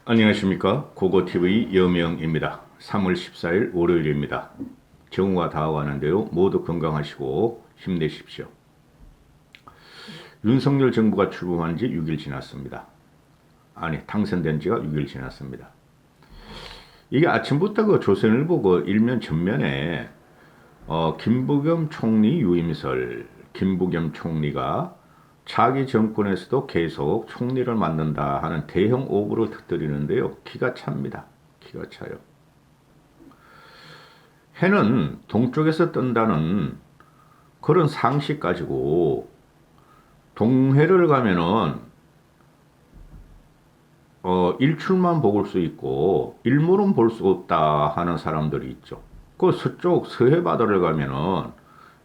안녕하십니까. 고고TV 여명입니다. 3월 14일 월요일입니다. 정오가 다가가는데요. 모두 건강하시고 힘내십시오. 윤석열 정부가 출범한 지 6일 지났습니다. 아니, 당선된 지가 6일 지났습니다. 이게 아침부터 그 조선일보 그 일면 전면에 김부겸 총리 유임설, 김부겸 총리가 차기 정권에서도 계속 총리를 맡는다 하는 대형 오보를 터뜨리는데요. 기가 찹니다. 기가 차요. 해는 동쪽에서 뜬다는 그런 상식 가지고 동해를 가면은 일출만 볼 수 있고 일몰은 볼 수 없다 하는 사람들이 있죠. 그 서쪽 서해 바다를 가면은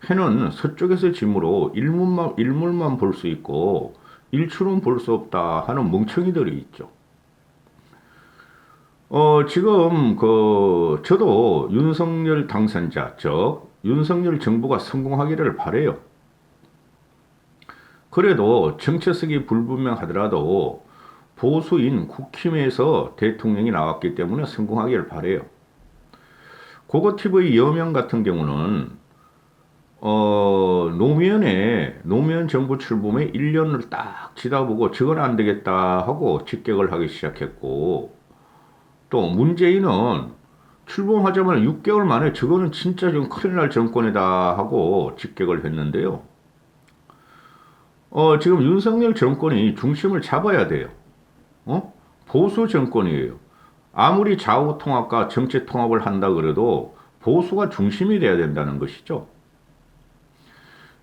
해는 서쪽에서 지므로 일몰만 볼 수 있고 일출은 볼 수 없다 하는 멍청이들이 있죠. 지금 저도 윤석열 당선자, 윤석열 정부가 성공하기를 바래요. 그래도 정체성이 불분명하더라도 보수인 국힘에서 대통령이 나왔기 때문에 성공하기를 바래요. 고고TV 여명 같은 경우는 노무현 정부 출범에 1년을 딱 지다보고 저건 안 되겠다 하고 직격을 하기 시작했고, 또 문재인은 출범하자마자 6개월 만에 저거는 진짜 좀 큰일 날 정권이다 하고 직격을 했는데요. 지금 윤석열 정권이 중심을 잡아야 돼요. 보수 정권이에요. 아무리 좌우 통합과 정치 통합을 한다 그래도 보수가 중심이 돼야 된다는 것이죠.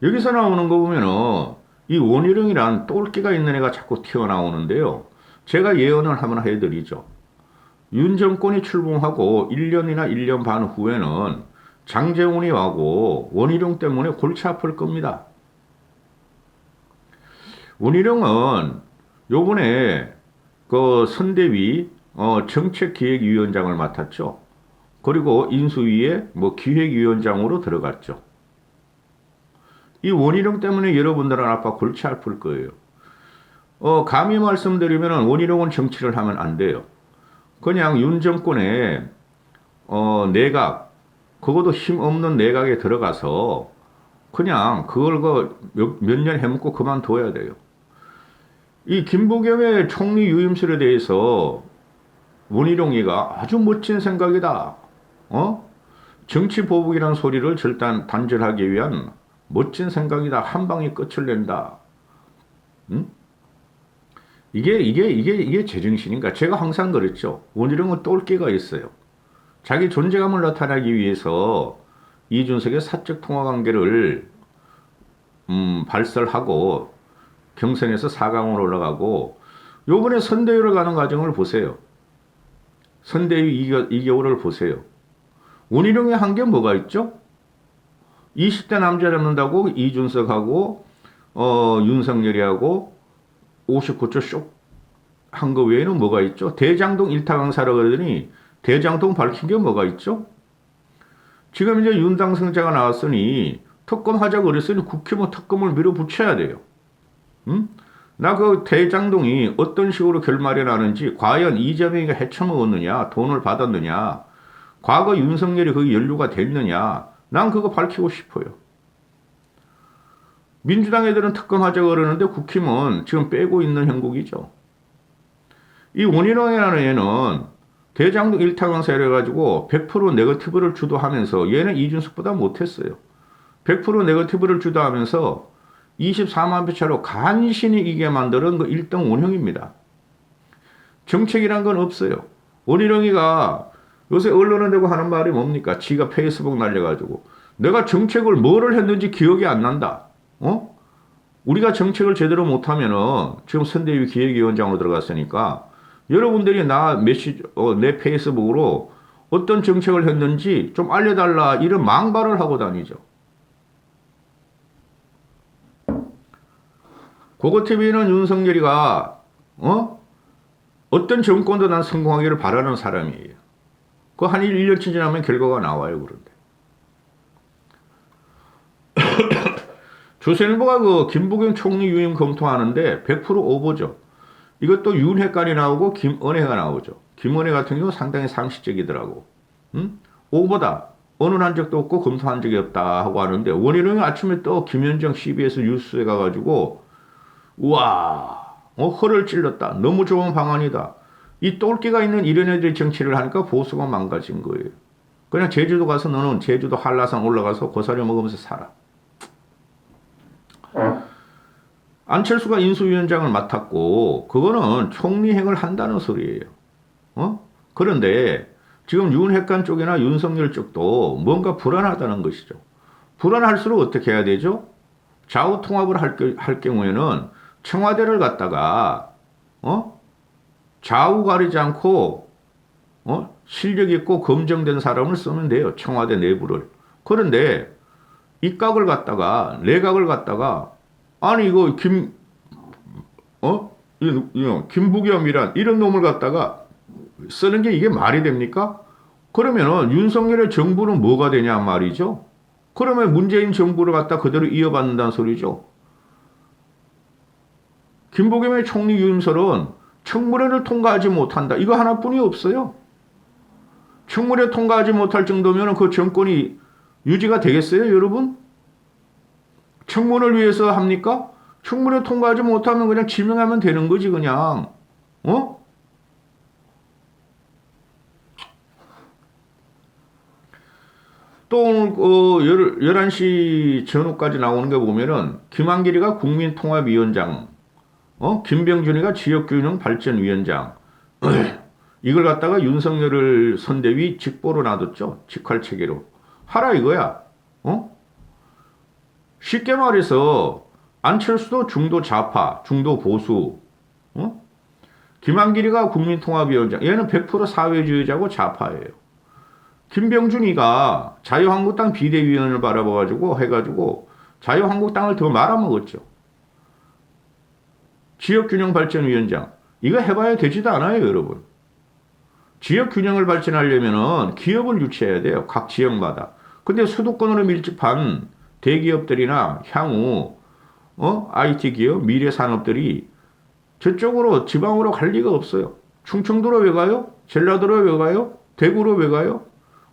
여기서 나오는 거 보면은 이 원희룡이란 똘끼가 있는 애가 자꾸 튀어나오는데요. 제가 예언을 한번 해드리죠. 윤 정권이 출범하고 1년이나 1년 반 후에는 장제원이 와고 원희룡 때문에 골치 아플 겁니다. 원희룡은 요번에 그 선대위 정책기획위원장을 맡았죠. 그리고 인수위에 기획위원장으로 들어갔죠. 이 원희룡 때문에 여러분들은 아빠 골치 아플 거예요. 감히 말씀드리면 원희룡은 정치를 하면 안 돼요. 그냥 윤 정권의 내각, 그것도 힘없는 내각에 들어가서 그냥 그걸 몇 년 해먹고 그만둬야 돼요. 이 김부겸의 총리 유임설에 대해서 원희룡이가 아주 멋진 생각이다. 정치 보복이라는 소리를 절단 단절하기 위한 멋진 생각이다. 한 방에 끝을 낸다. 응? 이게 제정신인가? 제가 항상 그랬죠. 원희룡은 똘끼가 있어요. 자기 존재감을 나타내기 위해서 이준석의 사적 통화 관계를 발설하고 경선에서 4강으로 올라가고 요번에 선대위를 가는 과정을 보세요. 선대위 2개월을 보세요. 원희룡이 한 게 뭐가 있죠? 20대 남자 잡는다고 이준석하고 윤석열이하고 59조 쇽 한 거 외에는 뭐가 있죠? 대장동 일타 강사라고 그러더니 대장동 밝힌 게 뭐가 있죠? 지금 이제 윤 당선자가 나왔으니 특검 하자고 그랬으니 국회의원 특검을 밀어붙여야 돼요. 응? 나 그 대장동이 어떤 식으로 결말이 나는지, 과연 이재명이가 헤쳐먹었느냐, 돈을 받았느냐, 과거 윤석열이 거기 연루가 됐느냐, 난 그거 밝히고 싶어요. 민주당 애들은 특검하자고 그러는데 국힘은 지금 빼고 있는 형국이죠. 이 원희룡이라는 애는 대장동 일타강사 이래가지고 100% 네거티브를 주도하면서 얘는 이준석보다 못했어요. 100% 네거티브를 주도하면서 24만 표 차로 간신히 이게 만드는 그 1등 원형입니다. 정책이란 건 없어요. 원희룡이가 요새 언론에 대고 하는 말이 뭡니까? 지가 페이스북 날려가지고 내가 정책을 뭐를 했는지 기억이 안 난다. 우리가 정책을 제대로 못하면은 지금 선대위 기획위원장으로 들어갔으니까 여러분들이 내 페이스북으로 어떤 정책을 했는지 좀 알려달라 이런 망발을 하고 다니죠. 고고TV는 윤석열이가 어떤 정권도 난 성공하기를 바라는 사람이에요. 그 한 1년쯤 지나면 결과가 나와요. 그런데 조선일보가 그 김부겸 총리 유임 검토하는데 100% 오보죠. 이것도 윤핵관이 나오고 김은혜가 나오죠. 김은혜 같은 경우 상당히 상식적이더라고. 응? 오보다 언론한 적도 없고 검토한 적이 없다 하고 하는데 원희룡이 아침에 또 김현정 CBS 뉴스에 가가지고 우와 허를 찔렀다. 너무 좋은 방안이다. 이 똘끼가 있는 이런 애들이 정치를 하니까 보수가 망가진 거예요. 그냥 제주도 가서 너는 제주도 한라산 올라가서 고사리 먹으면서 살아. 안철수가 인수위원장을 맡았고 그거는 총리행을 한다는 소리예요. 그런데 지금 윤핵관 쪽이나 윤석열 쪽도 뭔가 불안하다는 것이죠. 불안할수록 어떻게 해야 되죠? 좌우 통합을 할 경우에는 청와대를 갖다가 좌우 가리지 않고 실력 있고 검증된 사람을 쓰면 돼요. 청와대 내부를. 그런데 입각을 갖다가 내각을 갖다가 아니 이거 김부겸이란 이런 놈을 갖다가 쓰는 게 이게 말이 됩니까? 그러면은 윤석열의 정부는 뭐가 되냐 말이죠. 그러면 문재인 정부를 갖다 그대로 이어받는다는 소리죠. 김부겸의 총리 유임설은 청문회를 통과하지 못한다. 이거 하나뿐이 없어요. 청문회 통과하지 못할 정도면 그 정권이 유지가 되겠어요, 여러분? 청문을 위해서 합니까? 청문회 통과하지 못하면 그냥 지명하면 되는 거지, 그냥. 또 오늘 11시 전후까지 나오는 거 보면은 김한길이가 국민통합위원장, 김병준이가 지역균형발전위원장 이걸 갖다가 윤석열을 선대위 직보로 놔뒀죠. 직할체계로. 하라 이거야. 쉽게 말해서 안철수도 중도 좌파, 중도 보수. 김한길이가 국민통합위원장. 얘는 100% 사회주의자고 좌파예요. 김병준이가 자유한국당 비대위원을 바라봐가지고 해가지고 자유한국당을 더 말아먹었죠. 지역균형발전위원장. 이거 해봐야 되지도 않아요, 여러분. 지역균형을 발전하려면은 기업을 유치해야 돼요. 각 지역마다. 근데 수도권으로 밀집한 대기업들이나 향후 IT 기업, 미래 산업들이 저쪽으로 지방으로 갈 리가 없어요. 충청도로 왜 가요? 전라도로 왜 가요? 대구로 왜 가요?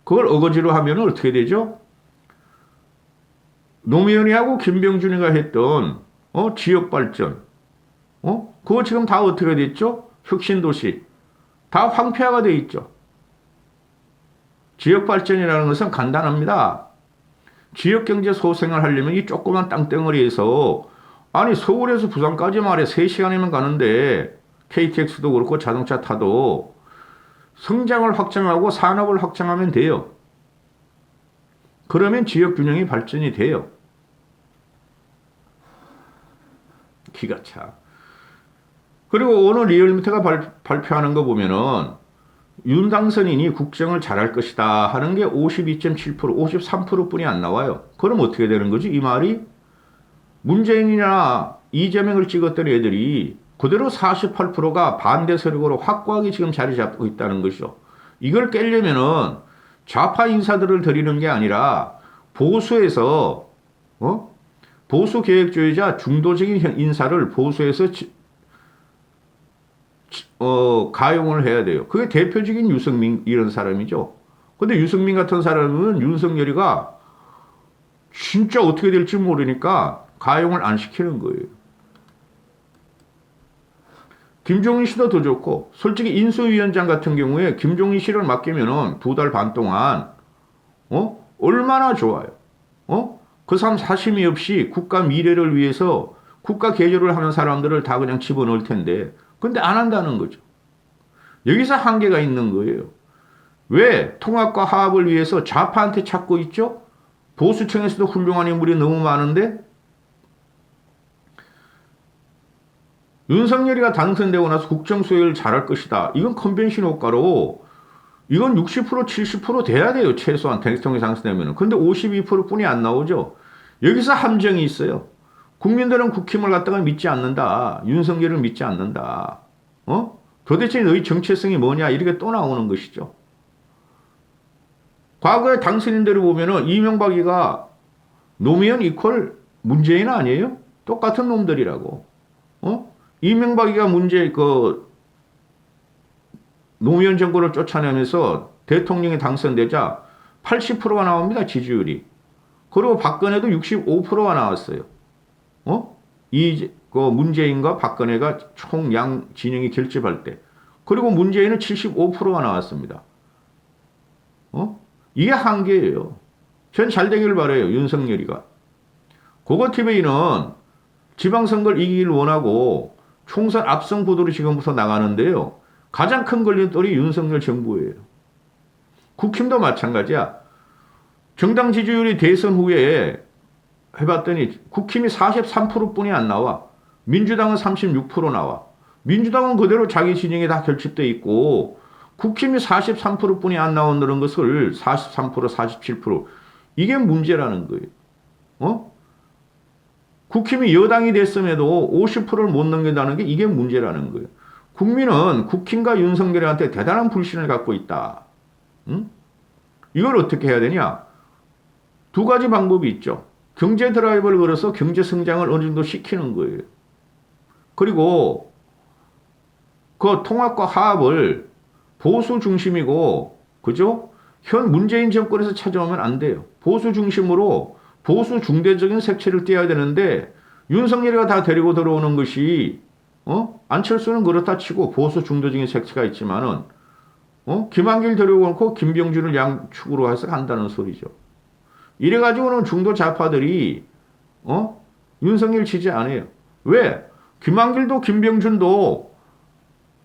그걸 어거지로 하면 어떻게 되죠? 노무현이하고 김병준이가 했던 지역 발전, 그거 지금 다 어떻게 됐죠? 혁신도시 다 황폐화가 돼 있죠. 지역 발전이라는 것은 간단합니다. 지역 경제 소생을 하려면 이 조그만 땅덩어리에서 아니 서울에서 부산까지 말해 3시간이면 가는데 KTX도 그렇고 자동차 타도 성장을 확장하고 산업을 확장하면 돼요. 그러면 지역 균형이 발전이 돼요. 기가 차. 그리고 오늘 리얼미터가 발표하는 거 보면은 윤 당선인이 국정을 잘할 것이다 하는 게 52.7%, 53%뿐이 안 나와요. 그럼 어떻게 되는 거지? 이 말이 문재인이나 이재명을 찍었던 애들이 그대로 48%가 반대 세력으로 확고하게 지금 자리 잡고 있다는 것이죠. 이걸 깨려면은 좌파 인사들을 들이는 게 아니라 보수에서 보수 계획주의자 중도적인 인사를 보수에서 가용을 해야 돼요. 그게 대표적인 유승민 이런 사람이죠. 근데 유승민 같은 사람은 윤석열이가 진짜 어떻게 될지 모르니까 가용을 안 시키는 거예요. 김종인 씨도 더 좋고 솔직히 인수위원장 같은 경우에 김종인 씨를 맡기면은 2달 반 동안 얼마나 좋아요. 그 사람 사심이 없이 국가 미래를 위해서 국가 개조를 하는 사람들을 다 그냥 집어넣을 텐데 근데 안 한다는 거죠. 여기서 한계가 있는 거예요. 왜? 통합과 화합을 위해서 좌파한테 찾고 있죠? 보수층에서도 훌륭한 인물이 너무 많은데 윤석열이가 당선되고 나서 국정 수행을 잘할 것이다. 이건 컨벤션 효과로 이건 60% 70% 돼야 돼요. 최소한 대통령이 당선되면. 근데 52%뿐이 안 나오죠. 여기서 함정이 있어요. 국민들은 국힘을 갖다가 믿지 않는다. 윤석열을 믿지 않는다. 도대체 너희 정체성이 뭐냐 이렇게 또 나오는 것이죠. 과거에 당선인들을 보면은 이명박이가 노무현 이퀄 문재인 아니에요? 똑같은 놈들이라고. 이명박이가 노무현 정권을 쫓아내면서 대통령이 당선되자 80%가 나옵니다. 지지율이. 그리고 박근혜도 65%가 나왔어요. 문재인과 박근혜가 총양 진영이 결집할 때. 그리고 문재인은 75%가 나왔습니다. 이게 한계예요. 전 잘 되길 바라요. 윤석열이가. 고거TV는 지방선거를 이기길 원하고 총선 압승 구도로 지금부터 나가는데요. 가장 큰 걸림돌이 윤석열 정부예요. 국힘도 마찬가지야. 정당 지지율이 대선 후에 해봤더니 국힘이 43%뿐이 안 나와. 민주당은 36% 나와. 민주당은 그대로 자기 진영에 다 결집돼 있고 국힘이 43%뿐이 안 나온다는 것을 43%, 47% 이게 문제라는 거예요. 국힘이 여당이 됐음에도 50%를 못 넘긴다는 게 이게 문제라는 거예요. 국민은 국힘과 윤석열한테 대단한 불신을 갖고 있다. 이걸 어떻게 해야 되냐? 두 가지 방법이 있죠. 경제 드라이버를 걸어서 경제 성장을 어느 정도 시키는 거예요. 그리고 그 통합과 화합을 보수 중심이고, 그죠? 현 문재인 정권에서 찾아오면 안 돼요. 보수 중심으로 보수 중대적인 색채를 띄어야 되는데 윤석열이가 다 데리고 들어오는 것이 안철수는 그렇다 치고 보수 중도적인 색채가 있지만은 김한길 데려오고 김병준을 양축으로 해서 간다는 소리죠. 이래가지고는 중도 좌파들이 윤석열 지지 안 해요. 왜? 김한길도 김병준도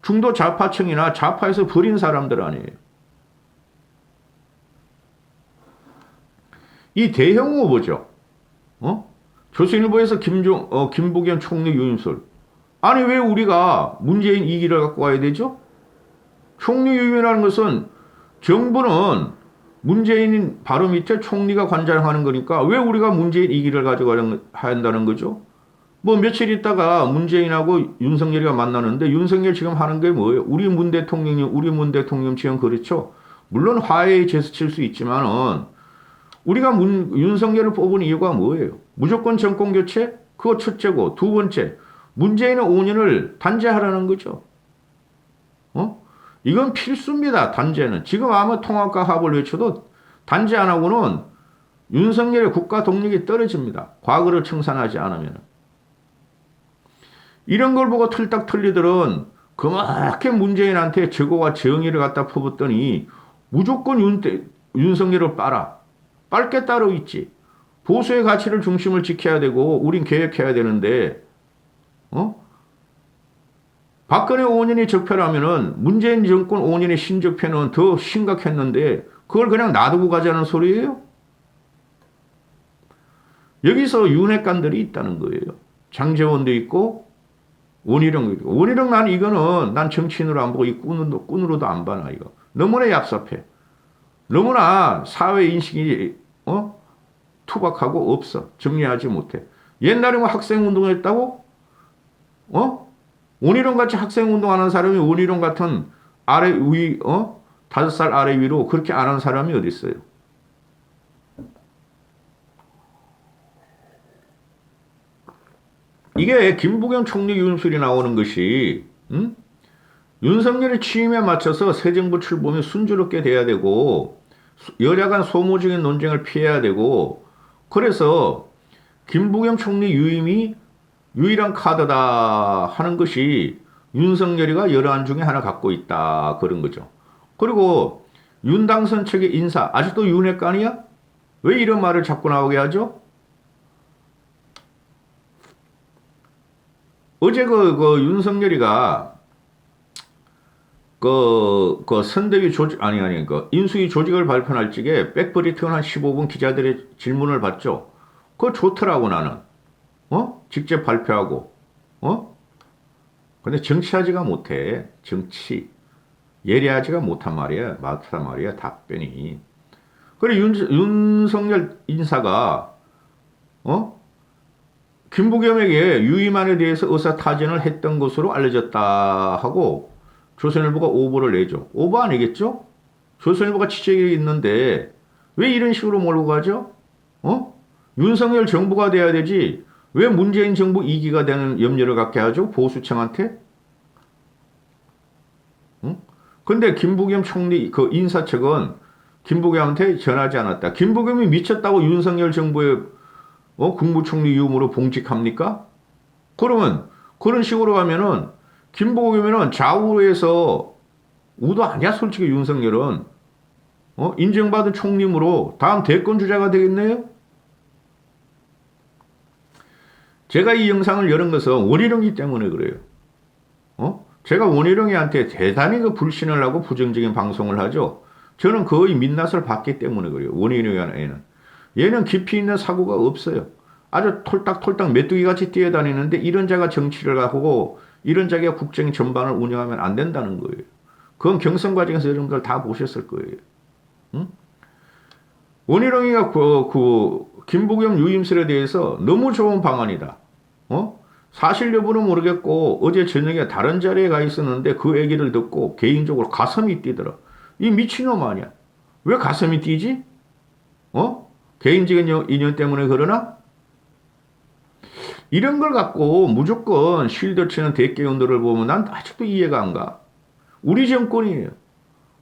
중도 좌파층이나 좌파에서 버린 사람들 아니에요. 이 대형 후보죠. 조선일보에서 김부겸 총리 유임설. 아니 왜 우리가 문재인 2기를 갖고 와야 되죠? 총리 유임이라는 것은 정부는 문재인 바로 밑에 총리가 관장하는 거니까 왜 우리가 문재인 2기를 가져가야 한다는 거죠? 뭐 며칠 있다가 문재인하고 윤석열이가 만나는데 윤석열 지금 하는 게 뭐예요? 우리 문 대통령 지금 그렇죠? 물론 화해에 제스칠 수 있지만은 우리가 윤석열을 뽑은 이유가 뭐예요? 무조건 정권 교체? 그거 첫째고 두 번째 문재인의 5년을 단죄하라는 거죠. 이건 필수입니다. 단죄는. 지금 아무 통합과 합을 외쳐도 단죄 안 하고는 윤석열의 국가 동력이 떨어집니다. 과거를 청산하지 않으면. 이런 걸 보고 털딱 털리들은 그렇게 문재인한테 제고와 정의를 갖다 퍼붓더니 무조건 윤석열을 빨게 따로 있지. 보수의 가치를 중심을 지켜야 되고 우린 계획해야 되는데 박근혜 5년이 적폐라면은 문재인 정권 5년의 신적폐는 더 심각했는데 그걸 그냥 놔두고 가자는 소리예요? 여기서 윤핵관들이 있다는 거예요. 장제원도 있고 원희룡도 있고. 원희룡 난 정치인으로 안 보고 이 꾼으로도 안 봐. 이거 너무나 얍삽해. 너무나 사회 인식이 투박하고 없어. 정리하지 못해. 옛날에 뭐 학생 운동했다고? 원희룡 같이 학생 운동하는 사람이 원희룡 같은 아래 위 5살 아래 위로 그렇게 안 한 사람이 어디 있어요? 이게 김부겸 총리 유임설이 나오는 것이 윤석열의 취임에 맞춰서 새 정부 출범이 순조롭게 돼야 되고 여야 간 소모적인 논쟁을 피해야 되고 그래서 김부겸 총리 유임이 유일한 카드다 하는 것이 윤석열이가 여러한 중에 하나 갖고 있다 그런 거죠. 그리고 윤당선 측의 인사 아직도 윤핵관이야? 왜 이런 말을 자꾸 나오게 하죠? 어제 윤석열이가 선대위 조직 인수위 조직을 발표할 적에 백브리튼 한 15분 기자들의 질문을 받죠. 그거 좋더라고 나는. 직접 발표하고. 근데 정치하지가 못해. 정치. 예리하지가 못한 말이야. 답변이. 그래 윤석열 인사가 김부겸에게 유임안에 대해서 의사타진을 했던 것으로 알려졌다 하고 조선일보가 오보를 내죠. 오보 아니겠죠? 조선일보가 취재가 있는데 왜 이런 식으로 몰고 가죠? 윤석열 정부가 돼야 되지 왜 문재인 정부 2기가 되는 염려를 갖게 하죠? 보수층한테? 응? 근데 김부겸 총리 그 인사측은 김부겸한테 전하지 않았다. 김부겸이 미쳤다고 윤석열 정부의 국무총리 유무로 봉직합니까? 그러면 그런 식으로 가면은 김부겸이는 좌우에서 우도 아니야 솔직히 윤석열은 인정받은 총리므로 다음 대권 주자가 되겠네요. 제가 이 영상을 열은 것은 원희룡이기 때문에 그래요. 제가 원희룡이한테 대단히 그 불신을 하고 부정적인 방송을 하죠. 저는 거의 민낯을 받기 때문에 그래요. 원희룡이는. 얘는 깊이 있는 사고가 없어요. 아주 톨딱톨딱 메뚜기같이 뛰어다니는데 이런 자가 정치를 하고 이런 자가 국정 전반을 운영하면 안 된다는 거예요. 그건 경선 과정에서 여러분들 다 보셨을 거예요. 응? 원희룡이가 김부겸 유임설에 대해서 너무 좋은 방안이다. 사실 여부는 모르겠고 어제 저녁에 다른 자리에 가 있었는데 그 얘기를 듣고 개인적으로 가슴이 뛰더라. 이 미친놈 아니야. 왜 가슴이 뛰지? 개인적인 인연 때문에 그러나? 이런 걸 갖고 무조건 쉴드 치는 대개운들을 보면 난 아직도 이해가 안 가. 우리 정권이에요.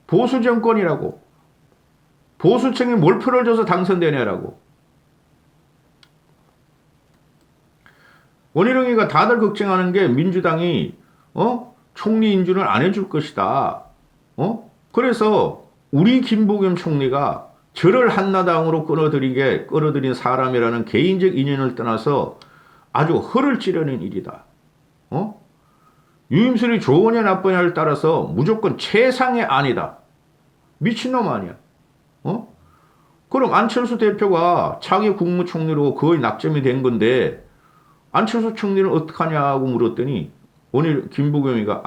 보수 정권이라고. 보수층이 몰표를 줘서 당선되냐라고. 원희룡이가 다들 걱정하는 게 민주당이 총리 인준을 안 해줄 것이다. 그래서 우리 김부겸 총리가 저를 한나당으로 끌어들인 사람이라는 개인적 인연을 떠나서 아주 허를 찌르는 일이다. 유임술이 좋으냐 나쁘냐를 따라서 무조건 최상의 안이다. 미친놈 아니야. 그럼 안철수 대표가 차기 국무총리로 거의 낙점이 된 건데 안철수 총리는 어떡하냐고 물었더니 원희룡이가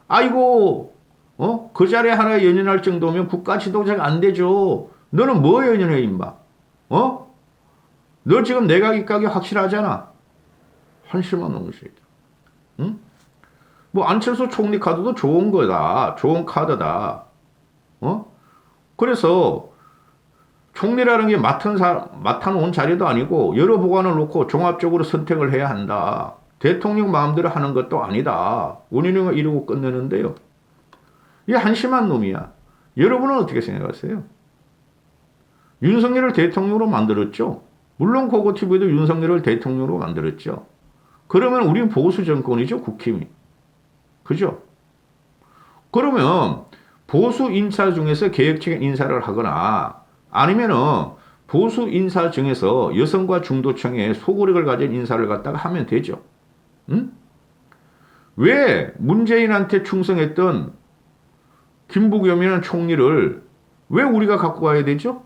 아이고 그 자리에 하나 연연할 정도면 국가 지도자가 안 되죠. 너는 뭐 연연해 임마. 너 지금 내각 입각이 확실하잖아. 한심한 놈의 새끼. 응? 뭐 안철수 총리 카드도 좋은 거다. 좋은 카드다. 그래서 총리라는 게 맡아놓은 자리도 아니고 여러 보관을 놓고 종합적으로 선택을 해야 한다. 대통령 마음대로 하는 것도 아니다. 원희룡은 이러고 끝내는데요. 이게 한심한 놈이야. 여러분은 어떻게 생각하세요? 윤석열을 대통령으로 만들었죠. 물론 고고TV도 윤석열을 대통령으로 만들었죠. 그러면 우린 보수 정권이죠. 국힘이. 그죠? 그러면 보수 인사 중에서 계획적인 인사를 하거나 아니면은 보수 인사 중에서 여성과 중도층의 소구력을 가진 인사를 갖다가 하면 되죠. 응? 왜 문재인한테 충성했던 김부겸이라는 총리를 왜 우리가 갖고 가야 되죠?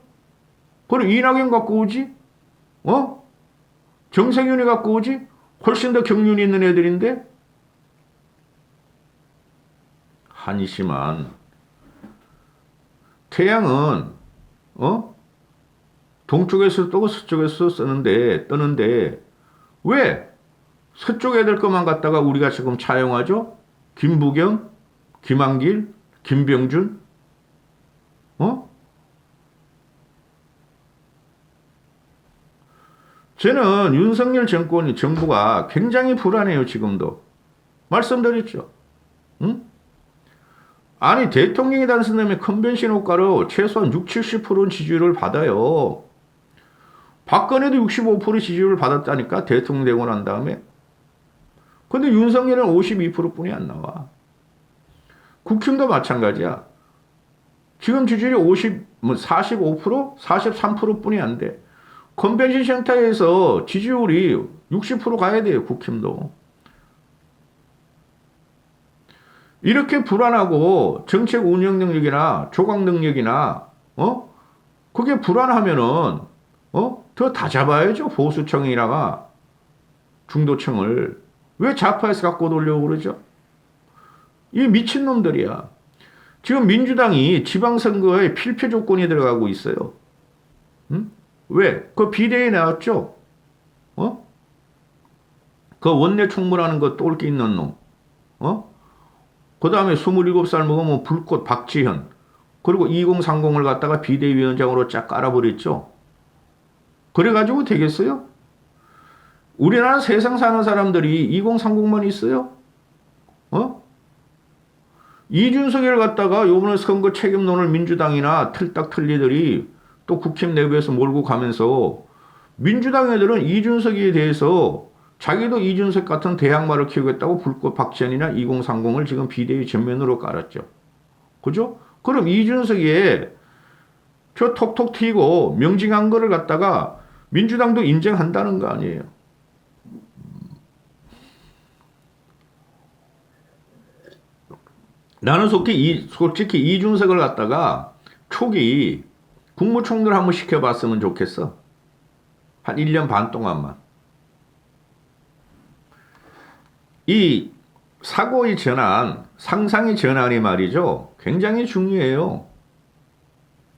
그럼 이낙연 갖고 오지? 정세균이 갖고 오지? 훨씬 더 경륜이 있는 애들인데? 한심한. 태양은 동쪽에서 뜨고 서쪽에서 뜨는데 왜 서쪽 애들 것만 갖다가 우리가 지금 차용하죠? 김부겸, 김한길, 김병준, 저는 윤석열 정부가 굉장히 불안해요, 지금도. 말씀드렸죠. 응? 아니, 대통령이 당선되면 컨벤션 효과로 최소한 60, 70%는 지지율을 받아요. 박근혜도 65% 지지율을 받았다니까, 대통령 되고 난 다음에. 근데 윤석열은 52%뿐이 안 나와. 국힘도 마찬가지야. 지금 지지율이 45%? 43%뿐이 안 돼. 컨벤션 센터에서 지지율이 60% 가야 돼요, 국힘도. 이렇게 불안하고 정책 운영 능력이나 조각 능력이나 그게 불안하면은 더 다 잡아야죠. 보수층이나 중도층을. 왜 좌파에서 갖고 돌려고 그러죠? 이 미친놈들이야. 지금 민주당이 지방선거에 필패 조건이 들어가고 있어요. 응? 왜? 그 비대위 나왔죠? 그 원내 총무라는 거 똘끼 있는 놈. 그 다음에 27살 먹으면 불꽃 박지현. 그리고 2030을 갖다가 비대위원장으로 쫙 깔아버렸죠. 그래가지고 되겠어요? 우리나라 세상 사는 사람들이 2030만 있어요? 어? 이준석이를 갖다가 요번에 선거 책임론을 민주당이나 틀딱 틀리들이 또 국힘 내부에서 몰고 가면서 민주당 애들은 이준석에 대해서 자기도 이준석 같은 대항마를 키우겠다고 불꽃 박지원이나 2030을 지금 비대위 전면으로 깔았죠. 그죠? 그럼 이준석이 저 톡톡 튀고 명징한 거를 갖다가 민주당도 인정한다는 거 아니에요. 나는 솔직히 이준석을 갖다가 초기 국무총리를 한번 시켜봤으면 좋겠어. 한 1년 반 동안만. 이 사고의 전환, 상상의 전환이 말이죠. 굉장히 중요해요.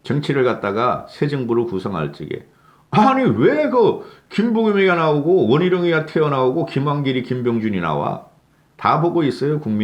정치를 갖다가 새 정부를 구성할 적에. 아니 왜 그 김부겸이가 나오고 원희룡이가 튀어나오고 김한길이 김병준이 나와? 다 보고 있어요 국민.